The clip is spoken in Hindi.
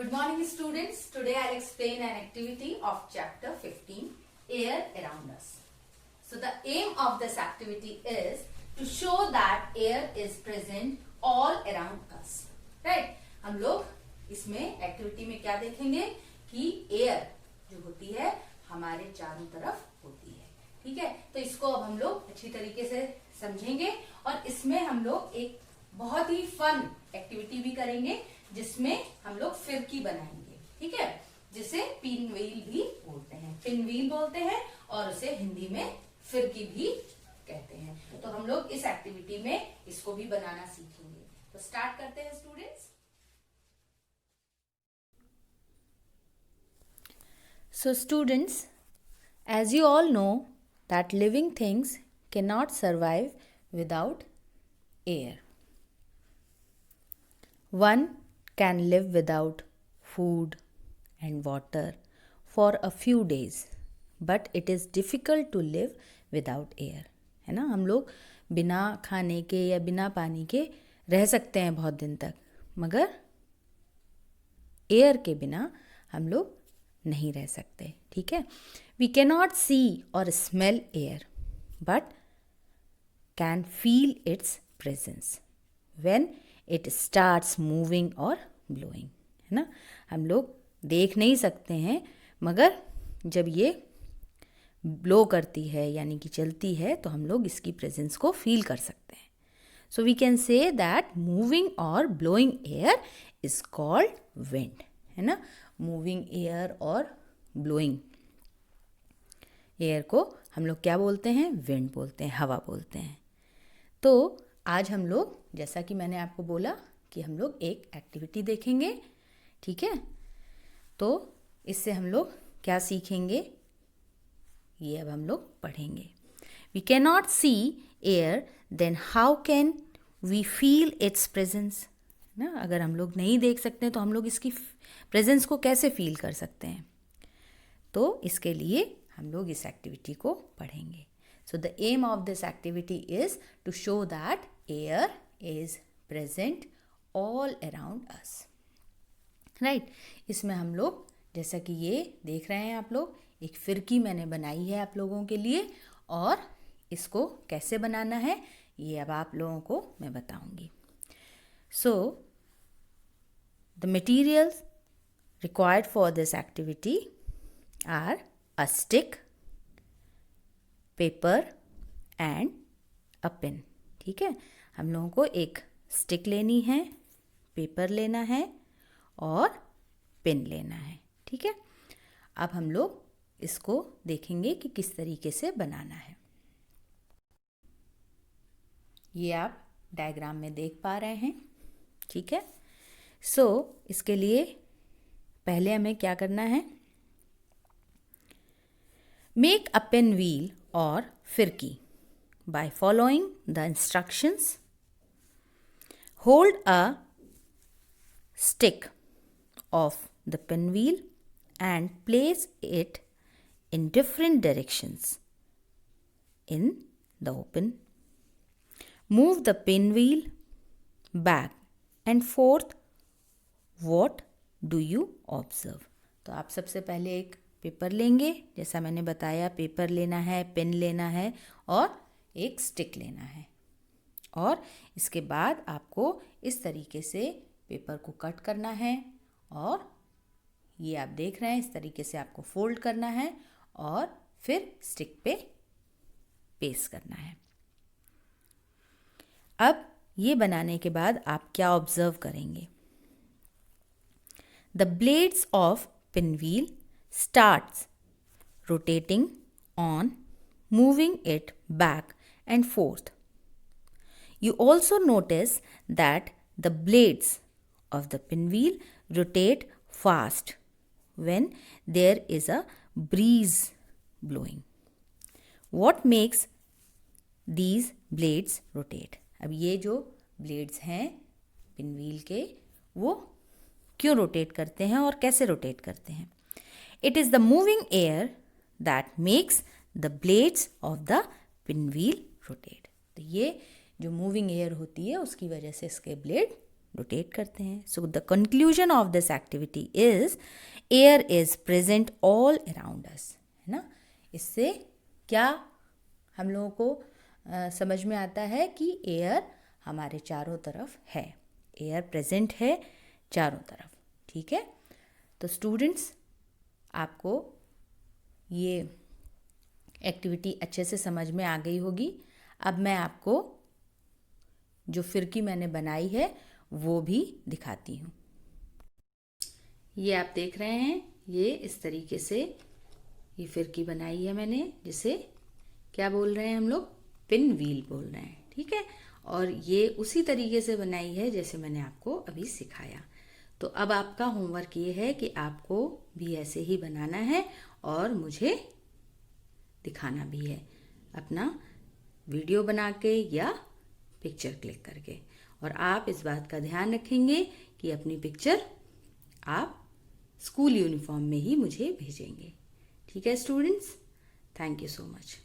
Good morning, students. Today I'll explain an activity of chapter 15, Air Around Us. So the aim of this activity is to show that air is present all around us. Right? हम लोग इसमें एक्टिविटी में क्या देखेंगे कि एयर जो होती है हमारे चारों तरफ होती है. ठीक है, तो इसको अब हम लोग अच्छी तरीके से समझेंगे और इसमें हम लोग एक बहुत ही फन एक्टिविटी भी करेंगे जिसमें हम लोग फिरकी बनाएंगे. ठीक है, जिसे पिन व्हील भी बोलते हैं. पिन व्हील बोलते हैं और उसे हिंदी में फिरकी भी कहते हैं. तो हम लोग इस एक्टिविटी में इसको भी बनाना सीखेंगे. तो स्टार्ट करते हैं students. So students, as you all know that living things cannot survive without air. One can live without food and water for a few days, but it is difficult to live without air. है ना, हम लोग बिना खाने के या बिना पानी के रह सकते हैं बहुत दिन तक, मगर एयर के बिना हम लोग नहीं रह सकते. ठीक है, वी कैनॉट सी और smell air but can feel its presence when it starts moving और ब्लोइंग. है ना, हम लोग देख नहीं सकते हैं, मगर जब ये ब्लो करती है यानी कि चलती है तो हम लोग इसकी प्रेजेंस को फील कर सकते हैं. So we can say that moving और blowing air is called wind. है ना, मूविंग एयर और ब्लोइंग एयर को हम लोग क्या बोलते हैं? विंड बोलते हैं, हवा बोलते हैं. तो आज हम लोग, जैसा कि मैंने आपको बोला कि हम लोग एक एक्टिविटी देखेंगे. ठीक है, तो इससे हम लोग क्या सीखेंगे ये अब हम लोग पढ़ेंगे. We can not see air, then how can we feel its presence. ना, अगर हम लोग नहीं देख सकते तो हम लोग इसकी प्रेजेंस को कैसे फील कर सकते हैं? तो इसके लिए हम लोग इस एक्टिविटी को पढ़ेंगे. So the aim of this activity is to show that air is present all around us. Right, इसमें हम लोग, जैसा कि ये देख रहे हैं आप लोग, एक फिरकी मैंने बनाई है आप लोगों के लिए और इसको कैसे बनाना है ये अब आप लोगों को मैं बताऊंगी. So the materials required for this activity are a stick, paper and a pen. ठीक है, हम लोगों को एक स्टिक लेनी है, पेपर लेना है और पेन लेना है. ठीक है, अब हम लोग इसको देखेंगे कि किस तरीके से बनाना है. ये आप डायग्राम में देख पा रहे हैं. ठीक है, सो इसके लिए पहले हमें क्या करना है? मेक अ पेन व्हील और फिरकी by following the instructions. Hold a stick of the pen wheel and place it in different directions in the open. Move the pen wheel back and forth. What do you observe? तो आप सबसे पहले एक पेपर लेंगे, जैसा मैंने बताया, पेपर लेना है, पेन लेना है और एक स्टिक लेना है. और इसके बाद आपको इस तरीके से पेपर को कट करना है और ये आप देख रहे हैं, इस तरीके से आपको फोल्ड करना है और फिर स्टिक पे पेस्ट करना है. अब ये बनाने के बाद आप क्या ऑब्जर्व करेंगे? The blades of pinwheel starts rotating on, moving it back and forth. You also notice that the blades of the pinwheel rotate fast when there is a breeze blowing. What makes these blades rotate? अब ये जो blades हैं pinwheel के, वो क्यों रोटेट करते हैं और कैसे रोटेट करते हैं? It is the moving air that makes the blades of the pin wheel rotate. तो ये जो मूविंग एयर होती है उसकी वजह से इसके ब्लेड रोटेट करते हैं. So the conclusion of this activity is air is present all around अस, है ना. इससे क्या हम लोगों को समझ में आता है कि एयर हमारे चारों तरफ है, एयर प्रेजेंट है चारों तरफ. ठीक है. तो स्टूडेंट्स, आपको ये एक्टिविटी अच्छे से समझ में आ गई होगी. अब मैं आपको जो फिरकी मैंने बनाई है वो भी दिखाती हूँ. ये आप देख रहे हैं, ये इस तरीके से ये फिरकी बनाई है मैंने, जिसे क्या बोल रहे हैं हम लोग, पिन व्हील बोल रहे हैं. ठीक है. और ये उसी तरीके से बनाई है जैसे मैंने आपको अभी सिखाया. तो अब आपका होमवर्क ये है कि आपको भी ऐसे ही बनाना है और मुझे दिखाना भी है, अपना वीडियो बना के या पिक्चर क्लिक करके. और आप इस बात का ध्यान रखेंगे कि अपनी पिक्चर आप स्कूल यूनिफॉर्म में ही मुझे भेजेंगे. ठीक है students, thank you so much.